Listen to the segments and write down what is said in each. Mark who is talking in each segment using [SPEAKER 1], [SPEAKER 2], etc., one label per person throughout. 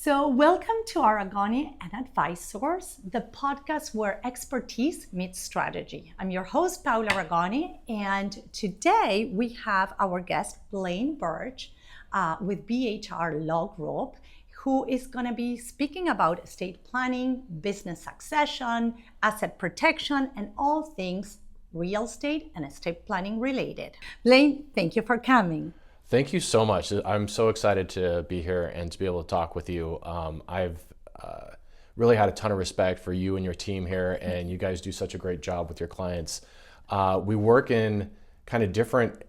[SPEAKER 1] So, welcome to Aragone Advisors, the podcast where expertise meets strategy. I'm your host, Paula Aragone, and today we have our guest, Blaine Burch, with BHR Law Group, who is going to be speaking about estate planning, business succession, asset protection, and all things real estate and estate planning related. Blaine, thank you for coming.
[SPEAKER 2] Thank you so much. I'm so excited to be here and to be able to talk with you. I've really had a ton of respect for you and your team here, and you guys do such a great job with your clients. We work in kind of different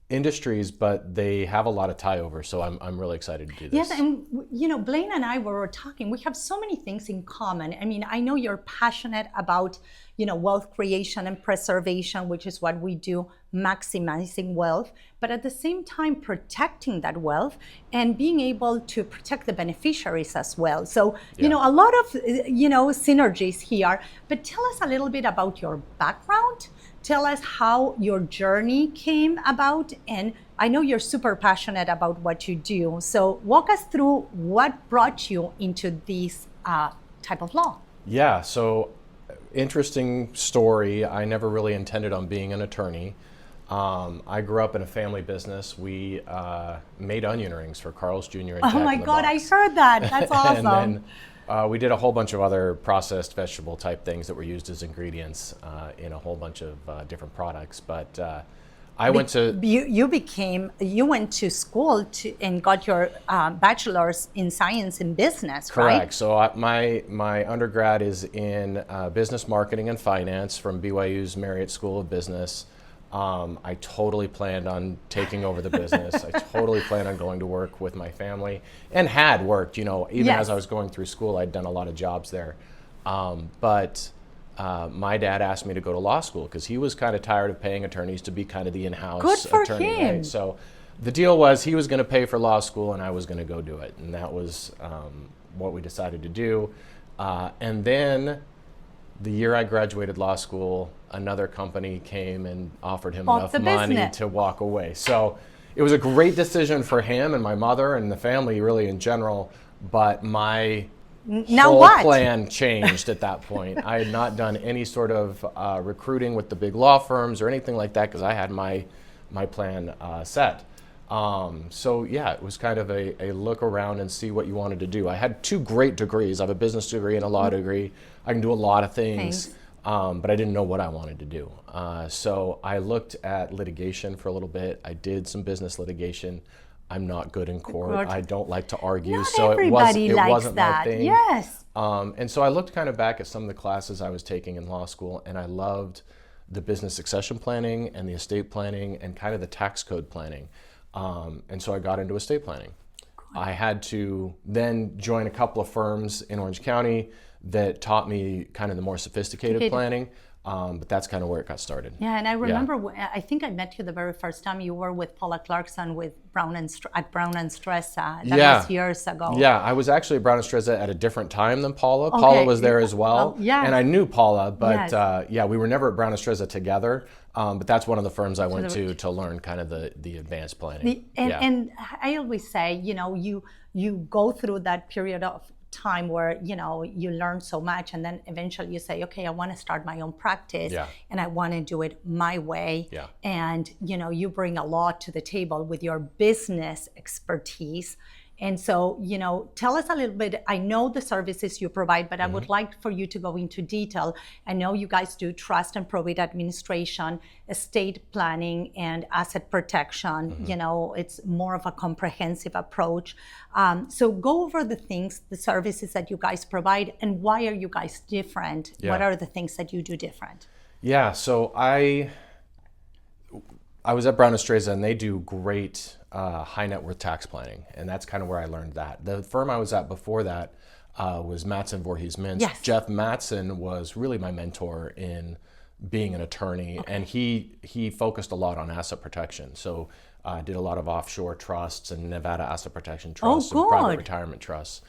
[SPEAKER 2] industries, but they have a lot of tie over, so I'm really excited to do this.
[SPEAKER 1] Yes, and Blaine and I were talking, we have so many things in common. I mean, I know you're passionate about wealth creation and preservation, which is what we do, maximizing wealth, but at the same time protecting that wealth and being able to protect the beneficiaries as well. So, a lot of synergies here. But tell us a little bit about your background. Tell us how your journey came about, and I know you're super passionate about what you do. So walk us through what brought you into this type of law.
[SPEAKER 2] Yeah, so interesting story. I never really intended on being an attorney. I grew up in a family business. We made onion rings for Carl's Jr. and Jack
[SPEAKER 1] Oh my
[SPEAKER 2] in the
[SPEAKER 1] God,
[SPEAKER 2] Box.
[SPEAKER 1] I heard that. That's awesome.
[SPEAKER 2] And then we did a whole bunch of other processed vegetable type things that were used as ingredients in a whole bunch of different products. But I went to...
[SPEAKER 1] You went to school and got your bachelor's in science and business,
[SPEAKER 2] Correct.
[SPEAKER 1] Right?
[SPEAKER 2] So my undergrad is in business marketing and finance from BYU's Marriott School of Business. I totally planned on taking over the business. I totally planned on going to work with my family and had worked, even as I was going through school, I'd done a lot of jobs there. But my dad asked me to go to law school because he was kind of tired of paying attorneys to be kind of the in-house
[SPEAKER 1] Good for
[SPEAKER 2] attorney.
[SPEAKER 1] him.
[SPEAKER 2] Right? So the deal was he was going to pay for law school and I was going to go do it. And that was what we decided to do. And then the year I graduated law school, another company came and offered him enough money to walk away. So it was a great decision for him and my mother and the family really in general, but my whole plan changed at that point. I had not done any sort of recruiting with the big law firms or anything like that because I had my plan set. So yeah, it was kind of a look around and see what you wanted to do. I had two great degrees. I have a business degree and a law degree. I can do a lot of things, but I didn't know what I wanted to do. So I looked at litigation for a little bit. I did some business litigation. I'm not good in court. I don't like to argue,
[SPEAKER 1] Not
[SPEAKER 2] so it wasn't my thing.
[SPEAKER 1] Yes.
[SPEAKER 2] And so I looked kind of back at some of the classes I was taking in law school, and I loved the business succession planning and the estate planning and kind of the tax code planning. And so I got into estate planning. I had to then join a couple of firms in Orange County that taught me kind of the more sophisticated planning. But that's kind of where it got started.
[SPEAKER 1] Yeah, and I remember, I think I met you the very first time you were with Paula Clarkson with Brown and Strezza. That was years ago.
[SPEAKER 2] Yeah, I was actually at Brown and Strezza at a different time than Paula. Okay. Paula was there as well. And I knew Paula, but we were never at Brown and Strezza together. But that's one of the firms I went to learn kind of the advanced planning.
[SPEAKER 1] And I always say, you go through that period of time where you learn so much, and then eventually you say, okay, I want to start my own practice, and I want to do it my way. And you bring a lot to the table with your business expertise. And so, tell us a little bit. I know the services you provide, but I would like for you to go into detail. I know you guys do trust and probate administration, estate planning, and asset protection. It's more of a comprehensive approach. So go over the services that you guys provide, and why are you guys different? What are the things that you do different?
[SPEAKER 2] Yeah, so I was at Brown and Strezza, and they do great high net worth tax planning, and that's kind of where I learned that. The firm I was at before that was Mattson Voorhees Mintz.
[SPEAKER 1] Yes.
[SPEAKER 2] Jeff Mattson was really my mentor in being an attorney, and he focused a lot on asset protection. So did a lot of offshore trusts and Nevada asset protection trusts and private retirement trusts.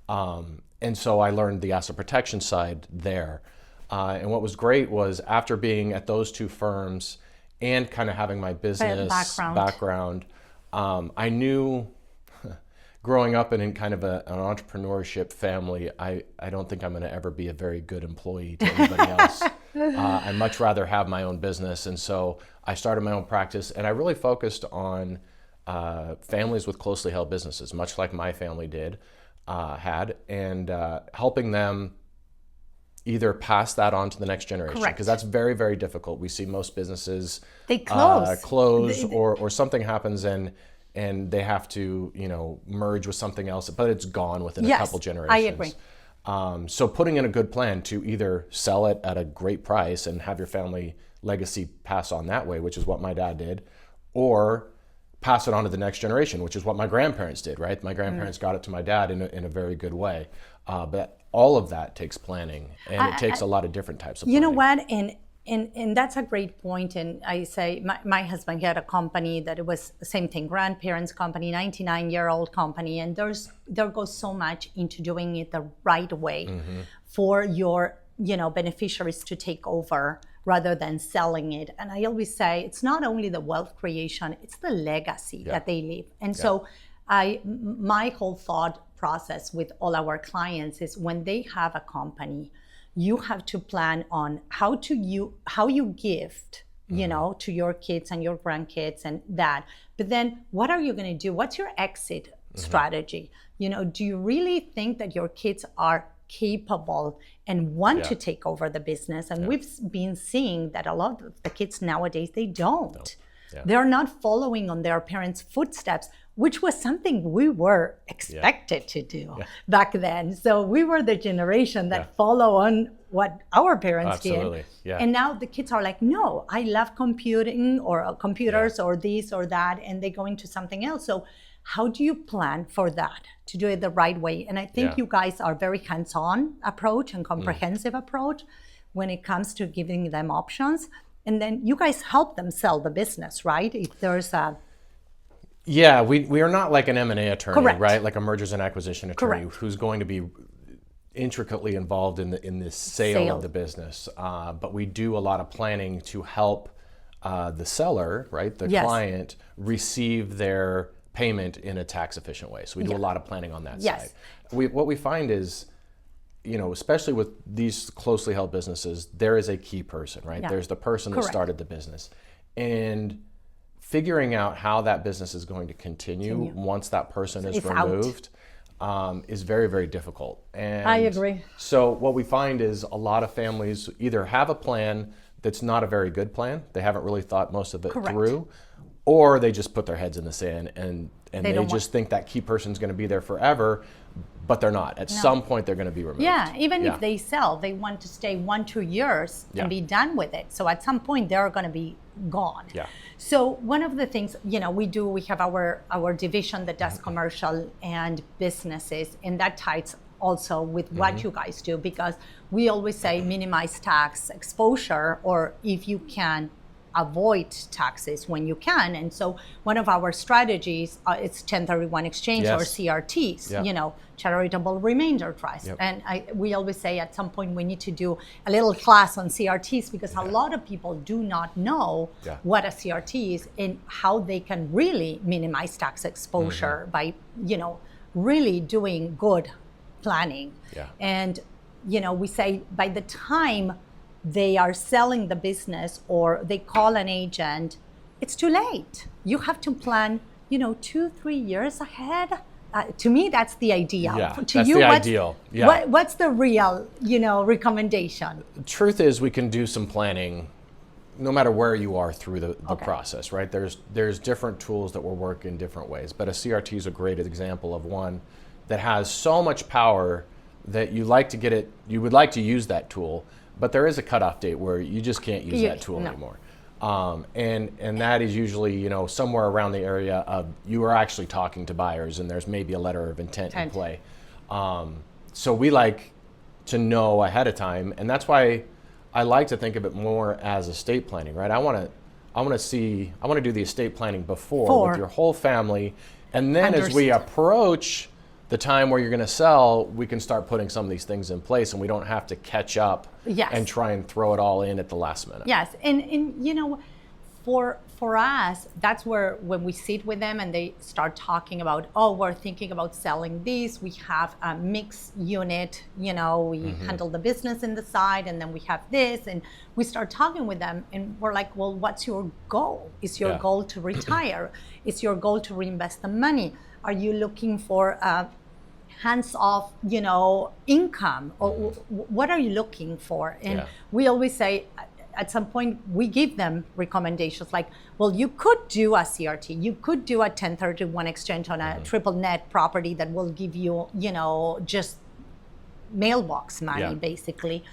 [SPEAKER 2] And so I learned the asset protection side there. And what was great was after being at those two firms and kind of having my business background, I knew growing up in kind of an entrepreneurship family, I don't think I'm going to ever be a very good employee to anybody else. I'd much rather have my own business. And so I started my own practice, and I really focused on families with closely held businesses, much like my family had, and helping them either pass that on to the next generation, because that's very, very difficult. We see most businesses
[SPEAKER 1] they close,
[SPEAKER 2] or something happens and they have to, merge with something else, but it's gone within a couple generations.
[SPEAKER 1] I agree.
[SPEAKER 2] So putting in a good plan to either sell it at a great price and have your family legacy pass on that way, which is what my dad did, or pass it on to the next generation, which is what my grandparents did, right? My grandparents got it to my dad in a very good way. But all of that takes planning, and it takes a lot of different types of planning.
[SPEAKER 1] You know what? And that's a great point. And I say, my husband, he had a company that it was the same thing, grandparents company, 99-year-old company. And there goes so much into doing it the right way for your, beneficiaries to take over rather than selling it. And I always say, it's not only the wealth creation, it's the legacy that they leave. And so my whole thought process with all our clients is, when they have a company, you have to plan on how you gift, to your kids and your grandkids and that. But then what are you going to do? What's your exit strategy? Do you really think that your kids are capable and want to take over the business? And we've been seeing that a lot of the kids nowadays, they don't. They're not following on their parents' footsteps, which was something we were expected to do back then. So we were the generation that follow on what our parents did. And now the kids are like, no, I love computing or computers or this or that, and they go into something else. So how do you plan for that, to do it the right way? And I think you guys are very hands-on approach and comprehensive approach when it comes to giving them options. And then you guys help them sell the business, right? If there's a...
[SPEAKER 2] Yeah, we are not like an M&A attorney, right? Like a mergers and acquisition attorney who's going to be intricately involved in the sale of the business. But we do a lot of planning to help the seller, right, the client, receive their payment in a tax efficient way. So we do a lot of planning on that side. What we find is, especially with these closely held businesses, there is a key person, right? There's the person that started the business. And figuring out how that business is going to continue once that person is removed is very, very difficult. And
[SPEAKER 1] I agree.
[SPEAKER 2] So what we find is a lot of families either have a plan that's not a very good plan, they haven't really thought most of it through, or they just put their heads in the sand and they just think that key person's going to be there forever, but they're not. At some point, they're going to be removed.
[SPEAKER 1] Even if they sell, they want to stay 1-2 years and be done with it. So at some point, they're going to be gone. So one of the things, we have our division that does commercial and businesses, and that ties also with what you guys do, because we always say minimize tax exposure, or if you can, avoid taxes when you can. And so one of our strategies is 1031 exchange or CRTs, charitable remainder trust. And we always say at some point we need to do a little class on CRTs, because a lot of people do not know what a CRT is and how they can really minimize tax exposure by, really doing good planning. And, we say by the time they are selling the business or they call an agent, it's too late. You have to plan, 2-3 years ahead. To me, that's the ideal.
[SPEAKER 2] That's the ideal.
[SPEAKER 1] What's the real, recommendation?
[SPEAKER 2] The truth is, we can do some planning no matter where you are through the process, right? There's different tools that will work in different ways, but a CRT is a great example of one that has so much power that you would like to use that tool, but there is a cutoff date where you just can't use that tool anymore. And that is usually, somewhere around the area of you are actually talking to buyers and there's maybe a letter of intent in play. So we like to know ahead of time, and that's why I like to think of it more as estate planning, right? I want to do the estate planning before with your whole family, and then as we approach the time where you're going to sell, we can start putting some of these things in place, and we don't have to catch up and try and throw it all in at the last minute.
[SPEAKER 1] And for us, that's where when we sit with them and they start talking about, oh, we're thinking about selling this. We have a mixed unit, we handle the business in the side, and then we have this, and we start talking with them, and we're like, well, what's your goal? Is your goal to retire? Is your goal to reinvest the money? Are you looking for hands-off, income? Or what are you looking for? And we always say, at some point, we give them recommendations like, well, you could do a CRT, you could do a 1031 exchange on a triple net property that will give you, just mailbox money, basically,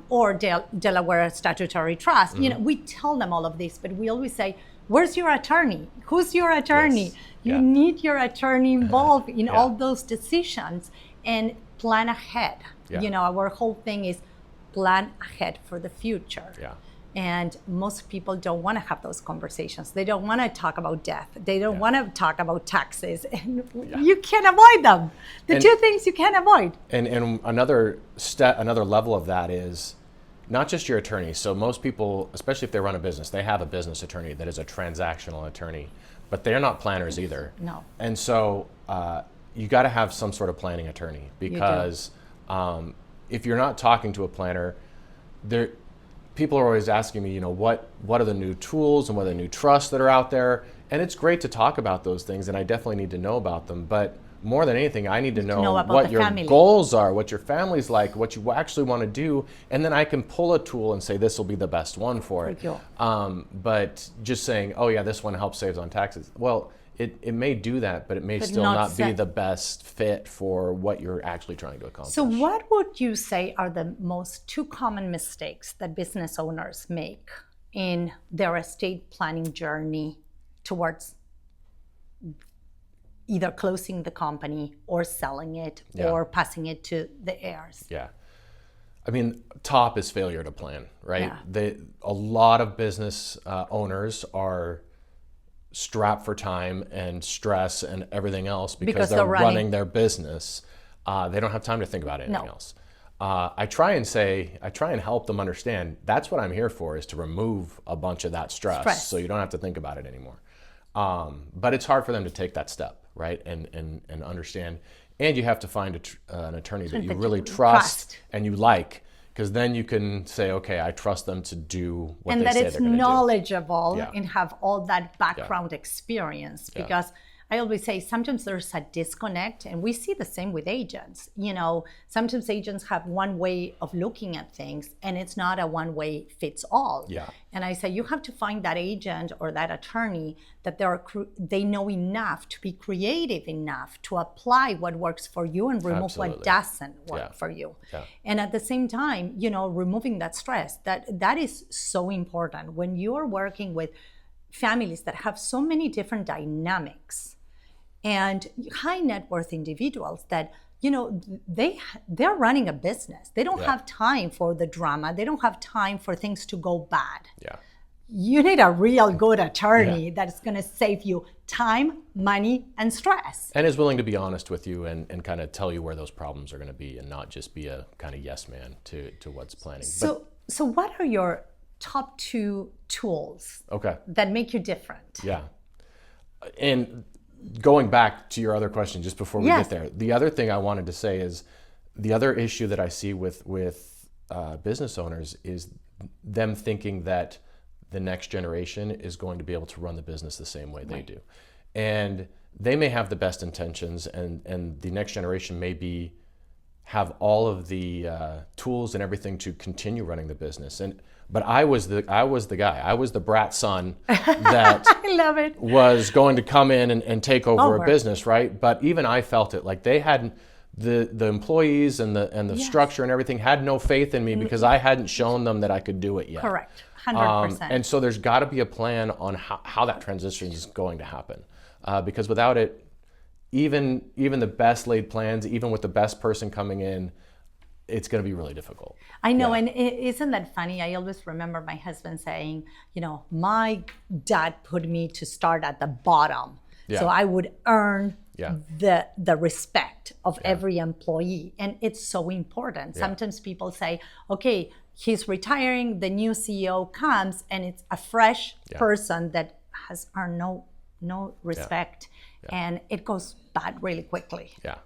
[SPEAKER 1] or Delaware statutory trust. We tell them all of this, but we always say, where's your attorney? Who's your attorney? Yes. You need your attorney involved in all those decisions and plan ahead. Our whole thing is plan ahead for the future. And most people don't want to have those conversations. They don't want to talk about death. They don't want to talk about taxes. And you can't avoid them. The two things you can't avoid.
[SPEAKER 2] And another level of that is not just your attorney. So most people, especially if they run a business, they have a business attorney that is a transactional attorney, but they're not planners either.
[SPEAKER 1] No.
[SPEAKER 2] And so you got to have some sort of planning attorney, because if you're not talking to a planner, people are always asking me, what are the new tools and what are the new trusts that are out there? And it's great to talk about those things, and I definitely need to know about them. But more than anything, I need to know what your goals are, what your family's like, what you actually want to do, and then I can pull a tool and say this will be the best one for it. But just saying, oh yeah, this one helps save on taxes. Well, it may do that, but it may still not be the best fit for what you're actually trying to accomplish.
[SPEAKER 1] So what would you say are the most two common mistakes that business owners make in their estate planning journey towards either closing the company or selling it or passing it to the heirs?
[SPEAKER 2] I mean, top is failure to plan, right? A lot of business owners are strapped for time and stress and everything else because they're running their business. They don't have time to think about anything else. I try and help them understand that's what I'm here for, is to remove a bunch of that stress. So you don't have to think about it anymore. But it's hard for them to take that step, right? And understand. And you have to find an attorney that you really trust and you like, because then you can say, okay, I trust them to do what they say they're going to do.
[SPEAKER 1] And that it's knowledgeable and have all that background experience. Because I always say sometimes there's a disconnect, and we see the same with agents. Sometimes agents have one way of looking at things, and it's not a one way fits all. And I say you have to find that agent or that attorney that they know enough to be creative enough to apply what works for you and remove what doesn't work for you. And at the same time, removing that stress, that is so important when you're working with families that have so many different dynamics and high net worth individuals that they're running a business. They don't have time for the drama. They don't have time for things to go bad. You need a real good attorney that's going to save you time, money, and stress.
[SPEAKER 2] And is willing to be honest with you and kind of tell you where those problems are going to be, and not just be a kind of yes man to what's planning.
[SPEAKER 1] So what are your top two tools that make you different?
[SPEAKER 2] And going back to your other question, just before we get there, the other thing I wanted to say is the other issue that I see with business owners is them thinking that the next generation is going to be able to run the business the same way they do. And they may have the best intentions, and the next generation may have all of the tools and everything to continue running the business. But I was the guy. I was the brat son that
[SPEAKER 1] I love it.
[SPEAKER 2] Was going to come in and take over a business, right? But even I felt it. Like they hadn't, the employees and the structure and everything had no faith in me because I hadn't shown them that I could do it yet.
[SPEAKER 1] Correct, 100%.
[SPEAKER 2] And so there's got to be a plan on how that transition is going to happen, because without it, even the best laid plans, even with the best person coming in, it's going to be really difficult.
[SPEAKER 1] I know, and isn't that funny? I always remember my husband saying, my dad put me to start at the bottom So I would earn the respect of every employee. And it's so important. Sometimes people say, okay, he's retiring, the new CEO comes, and it's a fresh person that has earned no respect. And it goes bad really quickly.
[SPEAKER 2] Yeah.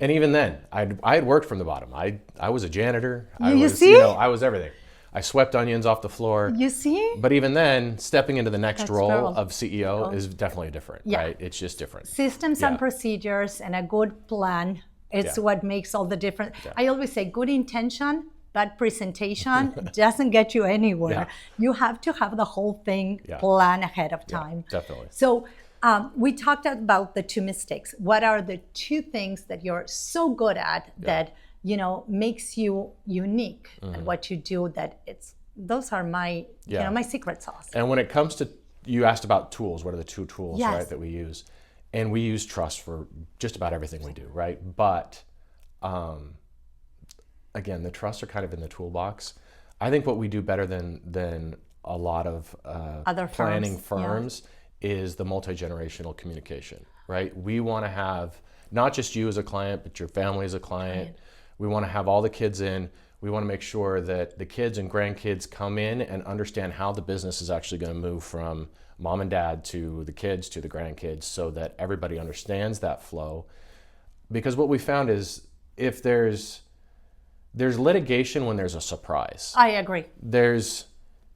[SPEAKER 2] And even then, I had worked from the bottom. I was a janitor. I was everything. I swept onions off the floor.
[SPEAKER 1] You see?
[SPEAKER 2] But even then, stepping into the next role of CEO is definitely different, right? It's just different.
[SPEAKER 1] Systems and procedures and a good plan is what makes all the difference. I always say good intention, bad presentation doesn't get you anywhere. You have to have the whole thing planned ahead of time.
[SPEAKER 2] Definitely.
[SPEAKER 1] So we talked about the 2 mistakes. What are the 2 things that you're so good at that makes you unique at what you do? Those are my my secret sauce.
[SPEAKER 2] And when it comes to, you asked about tools, what are the 2 tools right that we use? And we use trust for just about everything we do, right? But again, the trusts are kind of in the toolbox. I think what we do better than a lot of other planning firms is the multi-generational communication, right? We want to have not just you as a client, but your family as a client. We want to have all the kids in. We want to make sure that the kids and grandkids come in and understand how the business is actually going to move from mom and dad to the kids to the grandkids, so that everybody understands that flow. Because what we found is if there's litigation when there's a surprise.
[SPEAKER 1] I agree.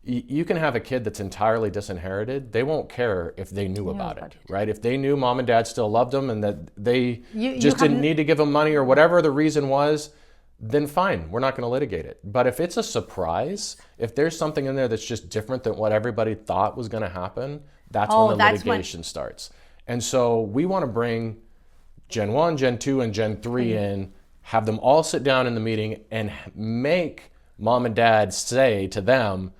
[SPEAKER 2] You can have a kid that's entirely disinherited. They won't care if they knew about it, right? If they knew mom and dad still loved them and that they just didn't need to give them money or whatever the reason was, then fine, we're not going to litigate it. But if it's a surprise, if there's something in there that's just different than what everybody thought was going to happen, that's when the litigation starts. And so we want to bring Gen 1, Gen 2, and Gen 3 in, have them all sit down in the meeting and make mom and dad say to them,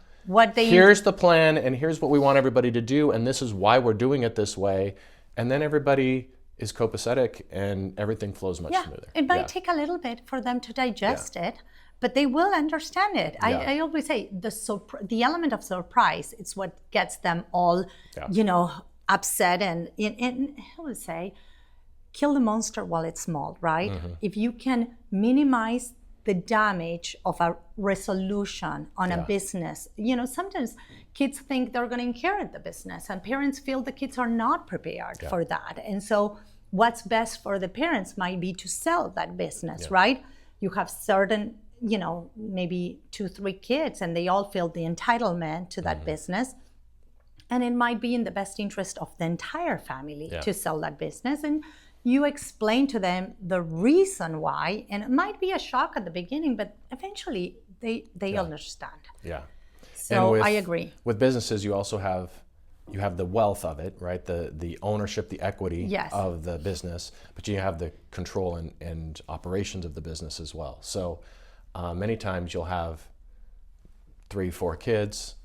[SPEAKER 2] here's the plan, and here's what we want everybody to do, and this is why we're doing it this way. And then everybody is copacetic and everything flows much smoother.
[SPEAKER 1] It might take a little bit for them to digest it, but they will understand it. I always say the element of surprise, it's what gets them all, upset and I would say, kill the monster while it's small, right? If you can minimize the damage of a resolution on a business. Sometimes kids think they're going to inherit the business, and parents feel the kids are not prepared for that. And so what's best for the parents might be to sell that business, right? You have certain, maybe 2-3 kids, and they all feel the entitlement to that business. And it might be in the best interest of the entire family to sell that business. And you explain to them the reason why, and it might be a shock at the beginning, but eventually they understand.
[SPEAKER 2] Yeah.
[SPEAKER 1] So I agree.
[SPEAKER 2] With businesses, you also have the wealth of it, right? The ownership, the equity of the business, but you have the control and operations of the business as well. So many times you'll have 3-4 kids,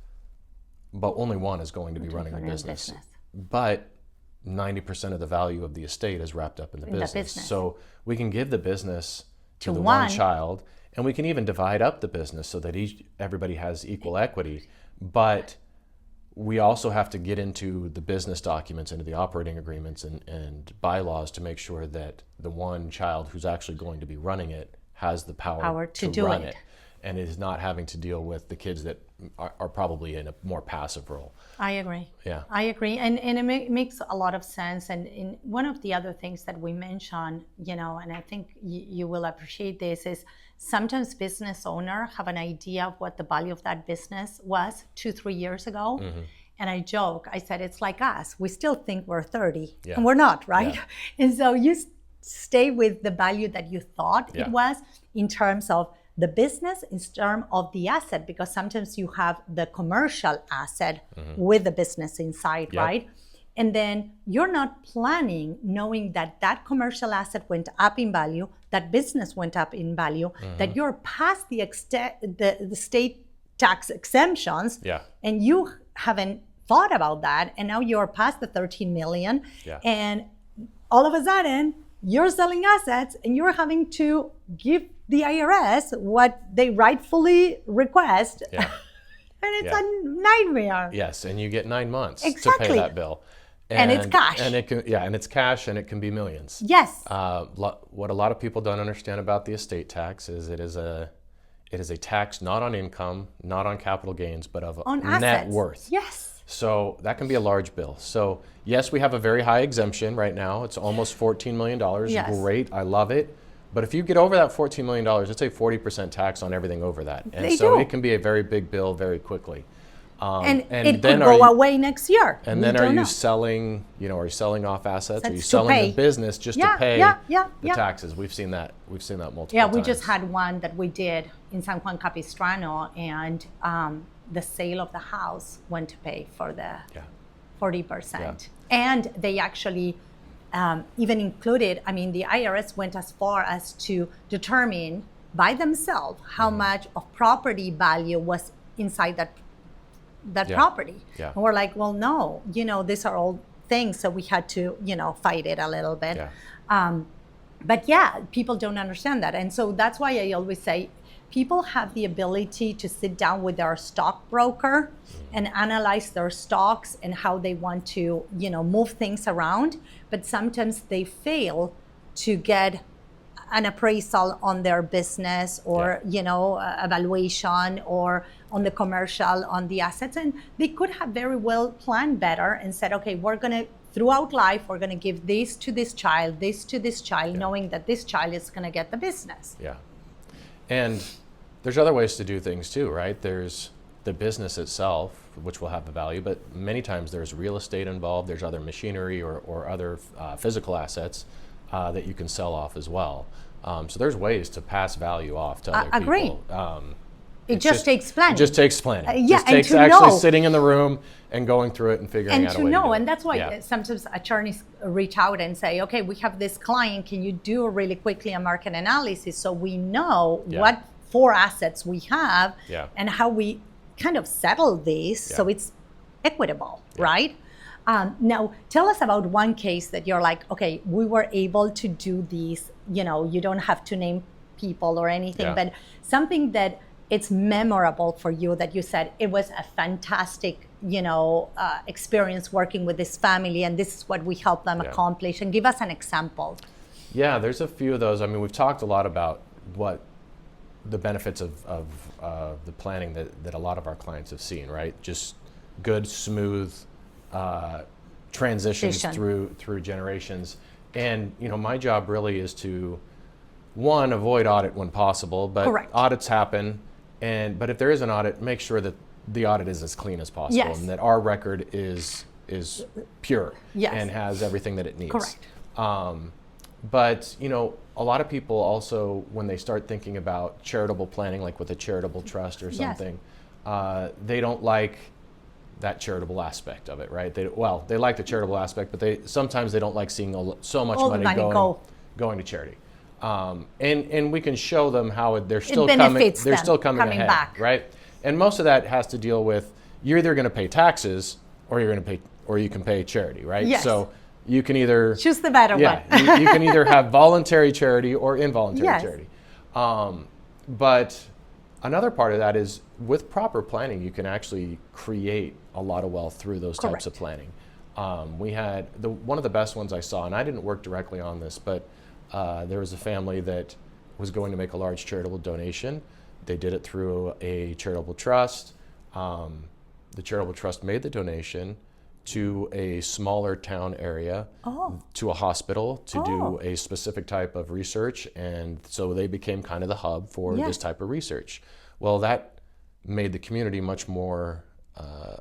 [SPEAKER 2] but only one is going to be running the business. But 90% of the value of the estate is wrapped up in the business. So we can give the business to the one child, and we can even divide up the business so that everybody has equal equity. But we also have to get into the business documents, into the operating agreements and bylaws to make sure that the one child who's actually going to be running it has the power to run it, and is not having to deal with the kids that are probably in a more passive role.
[SPEAKER 1] I agree.
[SPEAKER 2] Yeah.
[SPEAKER 1] I agree. And it makes a lot of sense. And in one of the other things that we mentioned, and I think you will appreciate this, is sometimes business owners have an idea of what the value of that business was 2-3 years ago. And I joke, I said, it's like us. We still think we're 30 and we're not, right? Yeah. And so you stay with the value that you thought it was in terms of the business, in terms of the asset, because sometimes you have the commercial asset with the business inside, right? And then you're not planning knowing that that commercial asset went up in value, that business went up in value, that you're past the state tax exemptions, and you haven't thought about that, and now you're past the 13 million, and all of a sudden you're selling assets and you're having to give the IRS what they rightfully request. And it's a nightmare.
[SPEAKER 2] Yes, and you get 9 months
[SPEAKER 1] to
[SPEAKER 2] pay that bill.
[SPEAKER 1] And it's cash.
[SPEAKER 2] And it can, and it's cash, and it can be millions.
[SPEAKER 1] Yes.
[SPEAKER 2] What a lot of people don't understand about the estate tax is it is a tax not on income, not on capital gains, but of
[SPEAKER 1] on
[SPEAKER 2] net
[SPEAKER 1] assets.
[SPEAKER 2] worth.
[SPEAKER 1] Yes.
[SPEAKER 2] So that can be a large bill. So yes, we have a very high exemption right now. It's almost $14 million.
[SPEAKER 1] Yes.
[SPEAKER 2] Great, I love it. But if you get over that $14 million, it's a 40% tax on everything over that. And
[SPEAKER 1] They
[SPEAKER 2] so
[SPEAKER 1] do.
[SPEAKER 2] it can be a very big bill very quickly.
[SPEAKER 1] And it
[SPEAKER 2] then
[SPEAKER 1] could go away next year.
[SPEAKER 2] And then are you selling, are you selling off assets? Are you
[SPEAKER 1] That's
[SPEAKER 2] selling
[SPEAKER 1] to pay.
[SPEAKER 2] the business just to pay the taxes? We've seen that multiple times.
[SPEAKER 1] Yeah, we just had one that we did in San Juan Capistrano, and the sale of the house went to pay for the 40%.
[SPEAKER 2] Yeah.
[SPEAKER 1] And they actually even included, the IRS went as far as to determine by themselves how much of property value was inside that property.
[SPEAKER 2] Yeah.
[SPEAKER 1] And we're like, well, no, these are all things. So we had to, fight it a little bit.
[SPEAKER 2] Yeah.
[SPEAKER 1] But people don't understand that. And so that's why I always say people have the ability to sit down with their stockbroker and analyze their stocks and how they want to, move things around. But sometimes they fail to get an appraisal on their business or, evaluation or on the commercial, on the assets. And they could have very well planned better and said, okay, we're going to, throughout life, we're going to give this to this child, knowing that this child is going to get the business.
[SPEAKER 2] Yeah. And there's other ways to do things too, right? There's the business itself, which will have a value, but many times there's real estate involved. There's other machinery or other physical assets that you can sell off as well. So there's ways to pass value off to other people.
[SPEAKER 1] It just takes planning.
[SPEAKER 2] It just takes planning. It just
[SPEAKER 1] and
[SPEAKER 2] takes
[SPEAKER 1] to
[SPEAKER 2] actually
[SPEAKER 1] know.
[SPEAKER 2] sitting in the room and going through it and figuring out a way to do it.
[SPEAKER 1] And that's why sometimes attorneys reach out and say, okay, we have this client, can you do really quickly a market analysis so we know what 4 assets we have and how we kind of settle this so it's equitable, right? Now, tell us about one case that you're like, okay, we were able to do these, you don't have to name people or anything, but something that it's memorable for you that you said it was a fantastic, experience working with this family and this is what we helped them accomplish. And give us an example. Yeah,
[SPEAKER 2] there's a few of those. We've talked a lot about what the benefits of the planning that a lot of our clients have seen, right? Just good, smooth transitions through generations. And, my job really is to, one, avoid audit when possible, but audits happen. But if there is an audit, make sure that the audit is as clean as possible and that our record is pure and has everything that it needs.
[SPEAKER 1] Correct.
[SPEAKER 2] But, a lot of people also, when they start thinking about charitable planning, like with a charitable trust or something, they don't like that charitable aspect of it, right? They like the charitable aspect, but sometimes they don't like seeing so much money going to charity. And we can show them how they're still coming ahead, back. Right? And most of that has to deal with you're either going to pay taxes or you can pay charity, right?
[SPEAKER 1] Yes.
[SPEAKER 2] So you can either
[SPEAKER 1] choose the better one.
[SPEAKER 2] you can either have voluntary charity or involuntary charity. But another part of that is with proper planning, you can actually create a lot of wealth through those types of planning. We had one of the best ones I saw, and I didn't work directly on this, but there was a family that was going to make a large charitable donation. They did it through a charitable trust. The charitable trust made the donation to a smaller town area, to a hospital to do a specific type of research. And so they became kind of the hub for this type of research. Well, that made the community much more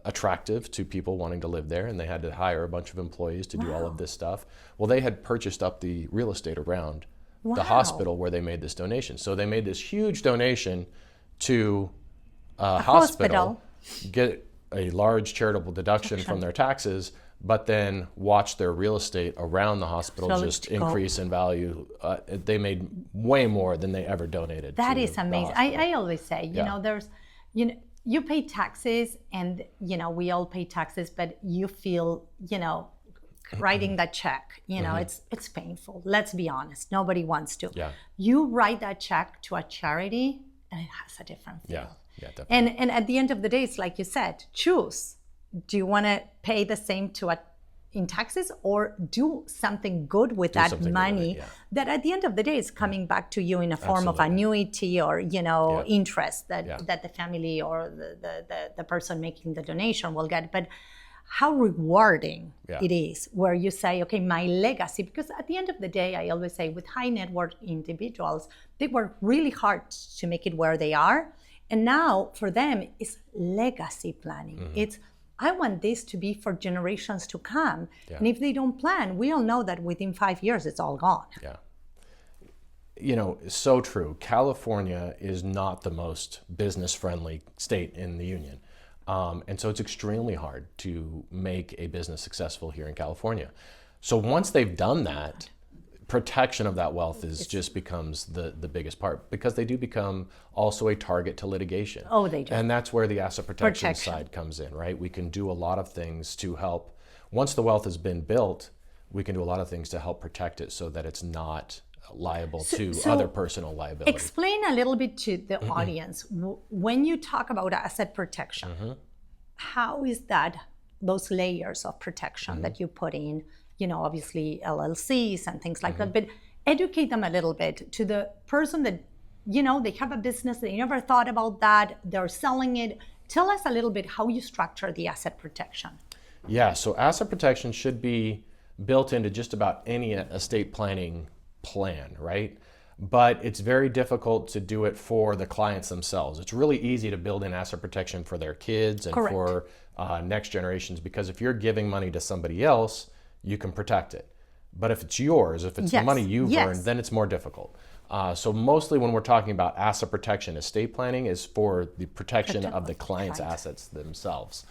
[SPEAKER 2] attractive to people wanting to live there, and they had to hire a bunch of employees to do all of this stuff. Well, they had purchased up the real estate around the hospital where they made this donation. So they made this huge donation to a hospital, get a large charitable deduction from their taxes, but then watch their real estate around the hospital just increase in value. They made way more than they ever donated. That is amazing. I always say, there's, you pay taxes, and we all pay taxes, but you feel, writing that check, it's painful. Let's be honest. Nobody wants to. Yeah. You write that check to a charity, and it has a different feel. Yeah, definitely. And at the end of the day, it's like you said, choose. Do you want to pay the same to a
[SPEAKER 1] in taxes or do something good with that money that at the end of the day is coming back to you in a form of annuity or interest that the family or the person making the donation will get. But how rewarding it is where you say, okay, my legacy, because at the end of the day, I always say with high net worth individuals, they work really hard to make it where they are. And now for them, it's legacy planning. It's, I want this to be for generations to come. And if they don't plan, we all know that within 5 years, it's all gone.
[SPEAKER 2] So true. California is not the most business-friendly state in the union. And so it's extremely hard to make a business successful here in California. So once they've done that, protection of that wealth just becomes the biggest part, because they do become also a target to litigation.
[SPEAKER 1] Oh, they do.
[SPEAKER 2] And that's where the asset protection side comes in, right? We can do a lot of things to help. Once the wealth has been built, we can do a lot of things to help protect it so that it's not liable to other personal liability.
[SPEAKER 1] Explain a little bit to the audience, when you talk about asset protection, how is that, those layers of protection that you put in, obviously LLCs and things like that, but educate them a little bit to the person that, they have a business, they never thought about that, they're selling it. Tell us a little bit how you structure the asset protection.
[SPEAKER 2] Yeah, so asset protection should be built into just about any estate planning plan, right? But it's very difficult to do it for the clients themselves. It's really easy to build in asset protection for their kids and for next generations, because if you're giving money to somebody else, you can protect it. But if it's yours, if it's the money you've earned, then it's more difficult. So mostly when we're talking about asset protection, estate planning is for the protection of the client's assets themselves.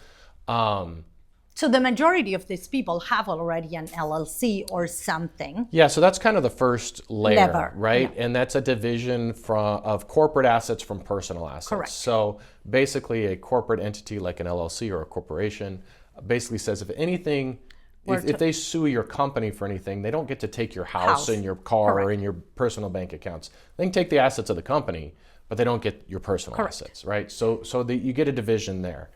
[SPEAKER 1] So the majority of these people have already an LLC or something.
[SPEAKER 2] Yeah, so that's kind of the first layer, right? Yeah. And that's a division of corporate assets from personal assets.
[SPEAKER 1] Correct.
[SPEAKER 2] So basically a corporate entity like an LLC or a corporation basically says if anything, if they sue your company for anything, they don't get to take your house and your car or in your personal bank accounts. They can take the assets of the company, but they don't get your personal assets, right? So you get a division there.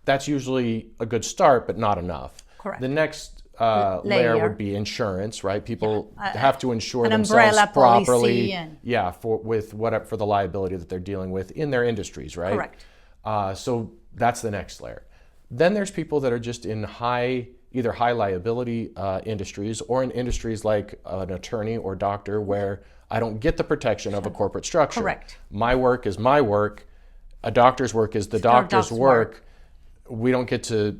[SPEAKER 2] That's usually a good start, but not enough.
[SPEAKER 1] Correct.
[SPEAKER 2] The next layer would be insurance, right? People have to insure themselves properly. For the liability that they're dealing with in their industries, right?
[SPEAKER 1] Correct.
[SPEAKER 2] So that's the next layer. Then there's people that are just in either high liability industries or in industries like an attorney or doctor where I don't get the protection of a corporate structure.
[SPEAKER 1] Correct.
[SPEAKER 2] My work is my work. A doctor's work is the doctor's work. We don't get to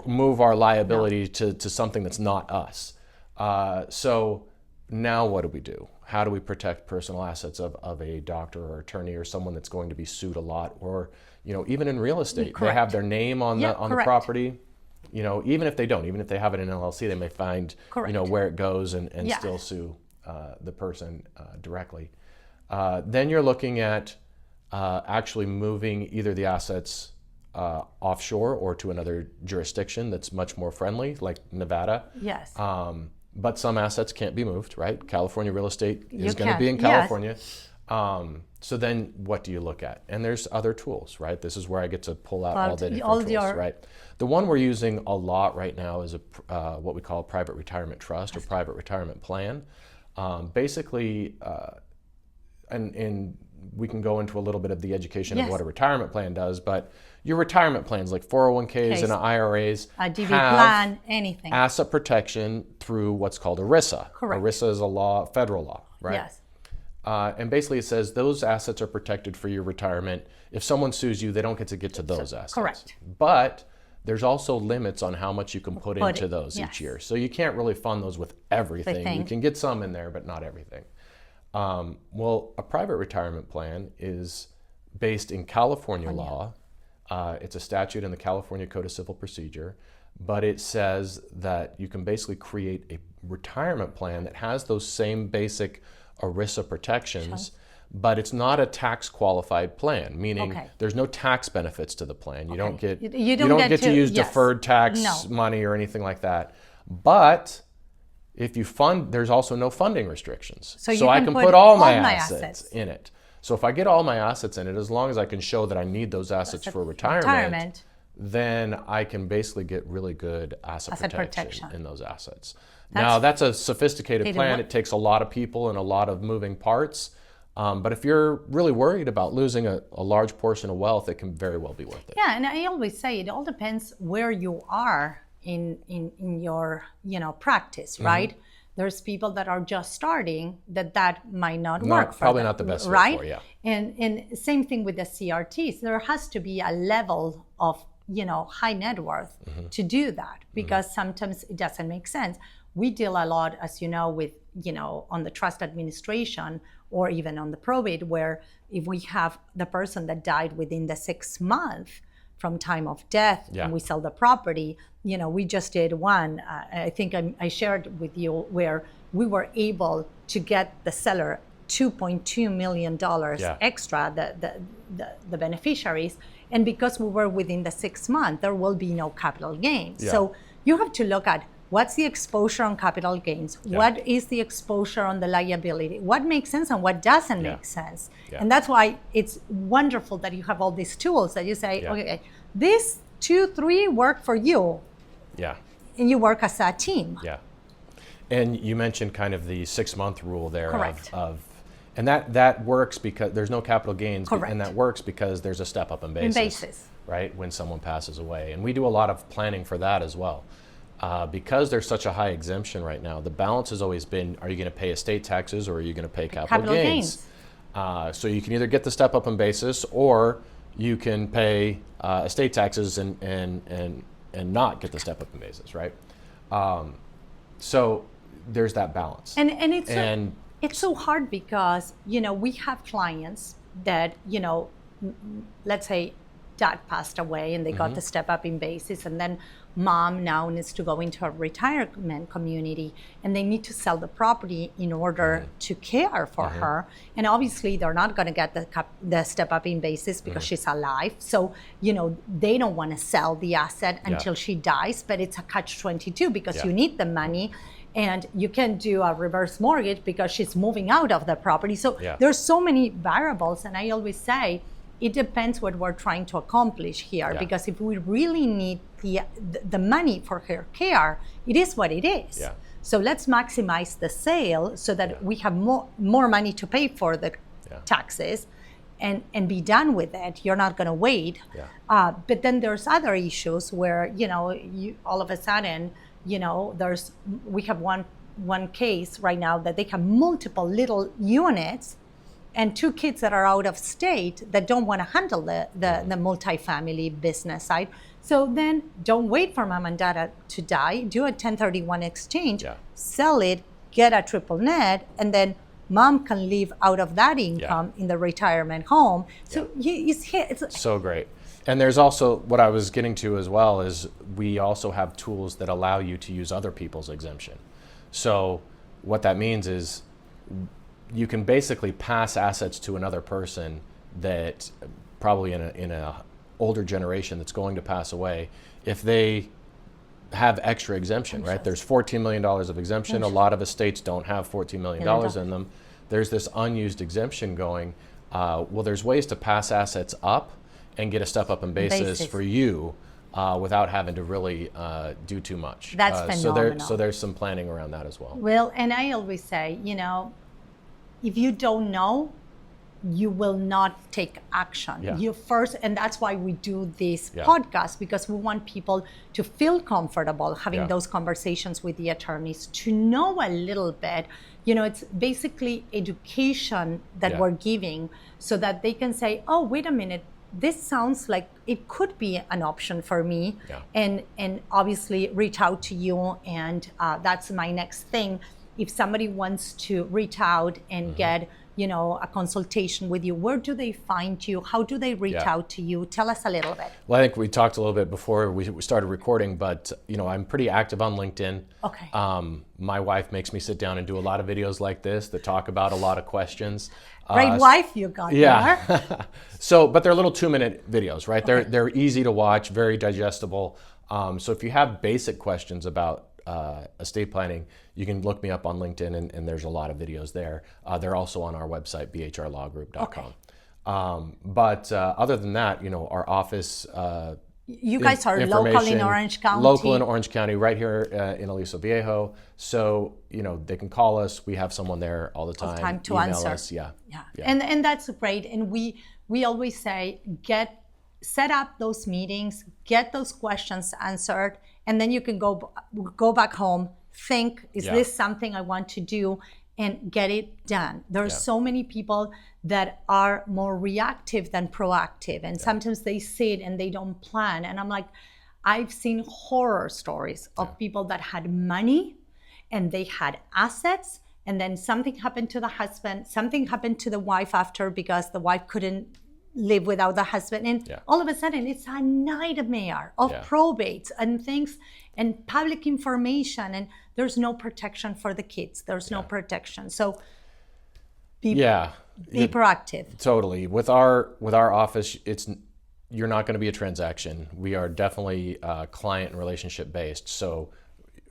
[SPEAKER 2] move our liability to something that's not us. So now what do we do? How do we protect personal assets of a doctor or attorney or someone that's going to be sued a lot? Or even in real estate, they have their name on the property. Even if they don't, even if they have it in an LLC, they may find where it goes and still sue the person directly. Then you're looking at actually moving either the assets offshore or to another jurisdiction that's much more friendly, like Nevada.
[SPEAKER 1] Yes.
[SPEAKER 2] But some assets can't be moved, right? California real estate is going to be in California. So then what do you look at? And there's other tools, right? This is where I get to pull out all the different tools, right? The one we're using a lot right now is what we call a private retirement trust or private retirement plan. Basically, and we can go into a little bit of the education of what a retirement plan does, but your retirement plans like 401ks and IRAs
[SPEAKER 1] a DB plan, anything.
[SPEAKER 2] Asset protection through what's called ERISA.
[SPEAKER 1] Correct.
[SPEAKER 2] ERISA is a federal law, right?
[SPEAKER 1] Yes.
[SPEAKER 2] And basically it says those assets are protected for your retirement. If someone sues you, they don't get to those assets.
[SPEAKER 1] Correct.
[SPEAKER 2] But there's also limits on how much you can put into those each year. So you can't really fund those with everything. You can get some in there, but not everything. Well, a private retirement plan is based in California law. It's a statute in the California Code of Civil Procedure, but it says that you can basically create a retirement plan that has those same basic ERISA protections, but it's not a tax qualified plan, meaning there's no tax benefits to the plan. You don't get to use deferred tax money or anything like that. But if you fund, there's also no funding restrictions. So I can put all my assets in it. So if I get all my assets in it, as long as I can show that I need those assets for retirement, then I can basically get really good asset protection in those assets. Now, that's a sophisticated plan. It takes a lot of people and a lot of moving parts. But if you're really worried about losing a large portion of wealth, it can very well be worth it.
[SPEAKER 1] Yeah, and I always say it all depends where you are in your practice, right? Mm-hmm. There's people that are just starting that might not work for
[SPEAKER 2] probably
[SPEAKER 1] them,
[SPEAKER 2] not the best
[SPEAKER 1] right?
[SPEAKER 2] For, yeah.
[SPEAKER 1] And same thing with the CRTs. There has to be a level of high net worth to do that, because sometimes it doesn't make sense. We deal a lot, as you know, with on the trust administration or even on the probate, where if we have the person that died within the 6 months from time of death and we sell the property, we just did one, I think I shared with you, where we were able to get the seller $2.2 million extra, the beneficiaries, and because we were within the 6 months, there will be no capital gains. So you have to look at what's the exposure on capital gains, what is the exposure on the liability, what makes sense and what doesn't make sense. And that's why it's wonderful that you have all these tools that you say, okay, this 2-3 work for you. And you work as a team.
[SPEAKER 2] And you mentioned kind of the 6-month rule there.
[SPEAKER 1] Correct.
[SPEAKER 2] And that works because there's no capital gains.
[SPEAKER 1] Correct.
[SPEAKER 2] And that works because there's a step up in basis. Right, when someone passes away. And we do a lot of planning for that as well. Because there's such a high exemption right now, the balance has always been, are you going to pay estate taxes or are you going to pay capital gains? So you can either get the step up in basis, or you can pay estate taxes and not get the step up in basis, right? So there's that balance.
[SPEAKER 1] And it's so hard because, we have clients that, let's say dad passed away and they got the step up in basis, and then mom now needs to go into a retirement community and they need to sell the property in order to care for her. And obviously they're not going to get the step up in basis because she's alive. So, they don't want to sell the asset until she dies, but it's a catch-22 because you need the money. And you can do a reverse mortgage because she's moving out of the property. So there's so many variables. And I always say, it depends what we're trying to accomplish here, because if we really need the money for her care, it is what it is. So let's maximize the sale so that we have more money to pay for the taxes and be done with it. You're not going to wait. But then there's other issues where, you all of a sudden, we have one case right now that they have multiple little units and 2 kids that are out of state that don't want to handle the multifamily business side. So then don't wait for mom and dad to die, do a 1031 exchange, sell it, get a triple net, and then mom can live out of that income in the retirement home. So it's
[SPEAKER 2] so great. And there's also, what I was getting to as well, is we also have tools that allow you to use other people's exemption. So what that means is you can basically pass assets to another person that probably in a older generation that's going to pass away if they have extra exemption, right? There's $14 million of exemption. A lot of estates don't have $14 million in them. There's this unused exemption going. Well, there's ways to pass assets up and get a step up in basis for you without having to really do too much.
[SPEAKER 1] That's phenomenal.
[SPEAKER 2] So there's some planning around that as well.
[SPEAKER 1] Well, and I always say, if you don't know, you will not take action. You first, and that's why we do this podcast, because we want people to feel comfortable having those conversations with the attorneys, to know a little bit. It's basically education that we're giving so that they can say, oh, wait a minute, this sounds like it could be an option for me. And obviously reach out to you, and that's my next thing. If somebody wants to reach out and get, a consultation with you, where do they find you? How do they reach out to you? Tell us a little bit.
[SPEAKER 2] Well, I think we talked a little bit before we started recording, but I'm pretty active on LinkedIn.
[SPEAKER 1] Okay.
[SPEAKER 2] My wife makes me sit down and do a lot of videos like this that talk about a lot of questions.
[SPEAKER 1] Great wife you got there.
[SPEAKER 2] So, but they're little 2-minute videos, right? They're easy to watch, very digestible. So if you have basic questions about estate planning, you can look me up on LinkedIn, and there's a lot of videos there. They're also on our website, bhrlawgroup.com. But other than that, our office
[SPEAKER 1] You guys are local in Orange County.
[SPEAKER 2] Local in Orange County, right here in Aliso Viejo. So, they can call us. We have someone there all the time.
[SPEAKER 1] To
[SPEAKER 2] email
[SPEAKER 1] answer.
[SPEAKER 2] Us. Yeah.
[SPEAKER 1] And that's great. And we always say, set up those meetings, get those questions answered, and then you can go back home, think, is this something I want to do? And get it done. There's so many people that are more reactive than proactive. And sometimes they sit and they don't plan. And I'm like, I've seen horror stories of people that had money and they had assets, and then something happened to the husband, something happened to the wife after because the wife couldn't live without the husband. And all of a sudden it's a nightmare of probates and things and public information, and there's no protection for the kids. There's no protection. So be proactive.
[SPEAKER 2] Totally. With our office, you're not going to be a transaction. We are definitely client and relationship based. So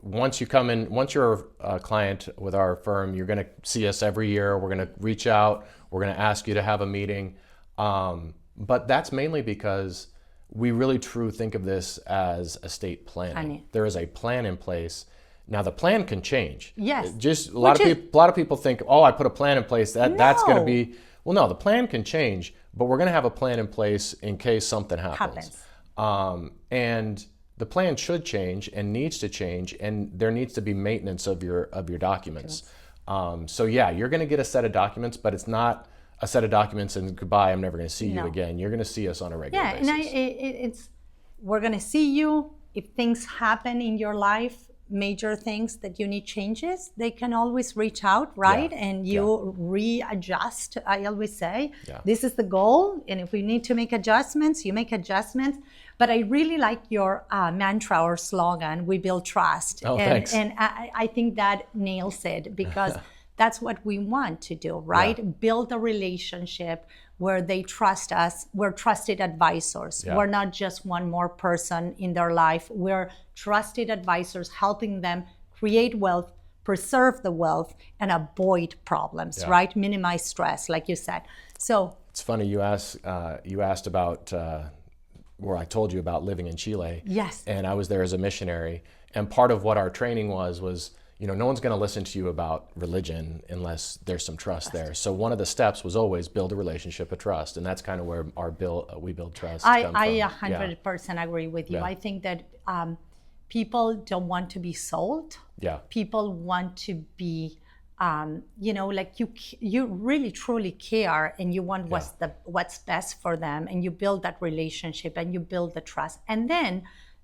[SPEAKER 2] once you're a client with our firm, you're going to see us every year. We're going to reach out. We're going to ask you to have a meeting. But that's mainly because we really truly think of this as estate planning. There is a plan in place. Now the plan can change.
[SPEAKER 1] Yes.
[SPEAKER 2] Just a lot of people think, I put a plan in place that's going to be. Well, no, the plan can change, but we're going to have a plan in place in case something happens. And the plan should change and needs to change, and there needs to be maintenance of your documents. So you're going to get a set of documents, but it's not a set of documents and goodbye, I'm never going to see you again. You're going to see us on a regular basis.
[SPEAKER 1] And we're going to see you. If things happen in your life, major things that you need changes, they can always reach out, right? And you readjust. I always say, this is the goal. And if we need to make adjustments, you make adjustments. But I really like your mantra or slogan, we build trust.
[SPEAKER 2] Thanks.
[SPEAKER 1] And I think that nails it, because that's what we want to do, right? Build a relationship where they trust us. We're trusted advisors. We're not just one more person in their life. We're trusted advisors helping them create wealth, preserve the wealth, and avoid problems, right? Minimize stress, like you said. So
[SPEAKER 2] it's funny you asked about where I told you about living in Chile.
[SPEAKER 1] Yes.
[SPEAKER 2] And I was there as a missionary. And part of what our training was no one's going to listen to you about religion unless there's some trust there. So one of the steps was always build a relationship of trust, and that's kind of where we build trust.
[SPEAKER 1] I 100% agree with you. I think that people don't want to be sold. People want to be, like you really truly care, and you want what's best for them, and you build that relationship and you build the trust, and then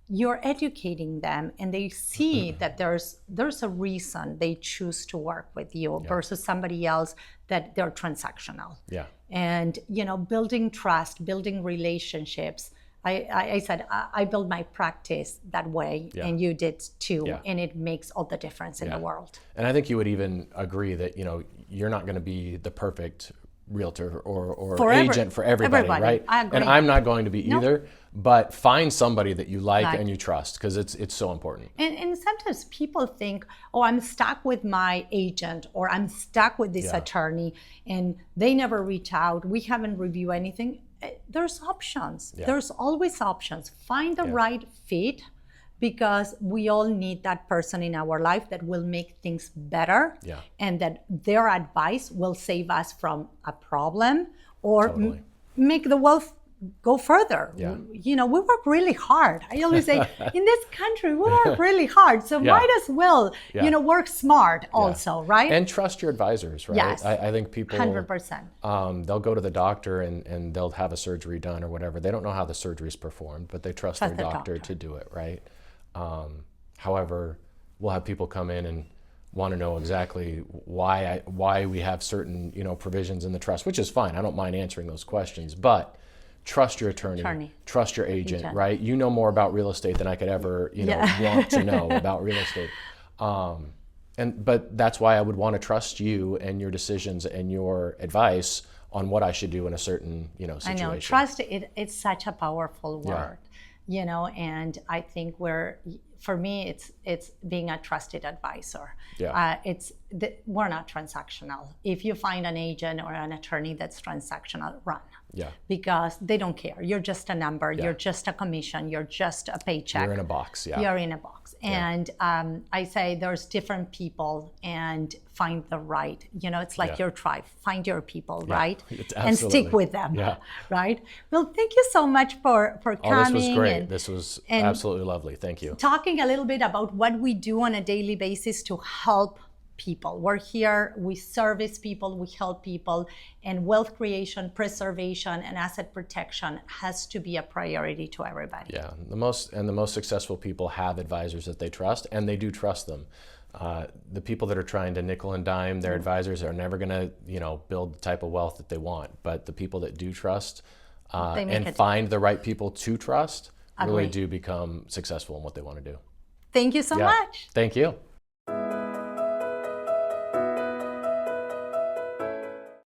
[SPEAKER 1] you're educating them, and they see that there's a reason they choose to work with you versus somebody else that they're transactional. And building trust, building relationships. I said I build my practice that way, and you did too, and it makes all the difference in the world.
[SPEAKER 2] And I think you would even agree that you're not going to be the perfect realtor or agent for everybody, right?
[SPEAKER 1] I agree.
[SPEAKER 2] And I'm not going to be either. But find somebody that you like and you trust, because it's so important.
[SPEAKER 1] And sometimes people think, I'm stuck with my agent, or I'm stuck with this attorney, and they never reach out. We haven't reviewed anything. There's options. There's always options. Find the right fit, because we all need that person in our life that will make things better, and that their advice will save us from a problem or make the wealth go further. We work really hard. I always say, in this country, we work really hard. So might as well, work smart also, right?
[SPEAKER 2] And trust your advisors, right?
[SPEAKER 1] Yes.
[SPEAKER 2] I think people
[SPEAKER 1] 100%.
[SPEAKER 2] They'll go to the doctor and they'll have a surgery done or whatever. They don't know how the surgery is performed, but they trust their doctor to do it, right? However, we'll have people come in and want to know exactly why we have certain provisions in the trust, which is fine. I don't mind answering those questions, but trust your attorney. Trust your agent, right? You know more about real estate than I could ever want to know about real estate. But that's why I would want to trust you and your decisions and your advice on what I should do in a certain situation.
[SPEAKER 1] I know, trust, it's such a powerful word. And I think for me, it's being a trusted advisor.
[SPEAKER 2] Yeah.
[SPEAKER 1] We're not transactional. If you find an agent or an attorney that's transactional, run.
[SPEAKER 2] Yeah.
[SPEAKER 1] Because they don't care. You're just a number.
[SPEAKER 2] Yeah.
[SPEAKER 1] You're just a commission. You're just a paycheck.
[SPEAKER 2] You're in a box. Yeah.
[SPEAKER 1] You're in a box. And I say there's different people, and find the right. It's like your tribe. Find your people, right? And stick with them.
[SPEAKER 2] Yeah.
[SPEAKER 1] Right. Well, thank you so much for coming.
[SPEAKER 2] This was great. This was absolutely lovely. Thank you.
[SPEAKER 1] Talking a little bit about what we do on a daily basis to help people. We're here, we service people, we help people, and wealth creation, preservation, and asset protection has to be a priority to everybody.
[SPEAKER 2] Yeah, the most successful people have advisors that they trust, and they do trust them. The people that are trying to nickel and dime their advisors are never going to, build the type of wealth that they want. But the people that do trust and find the right people to trust really do become successful in what they want to do.
[SPEAKER 1] Thank you so much.
[SPEAKER 2] Thank you.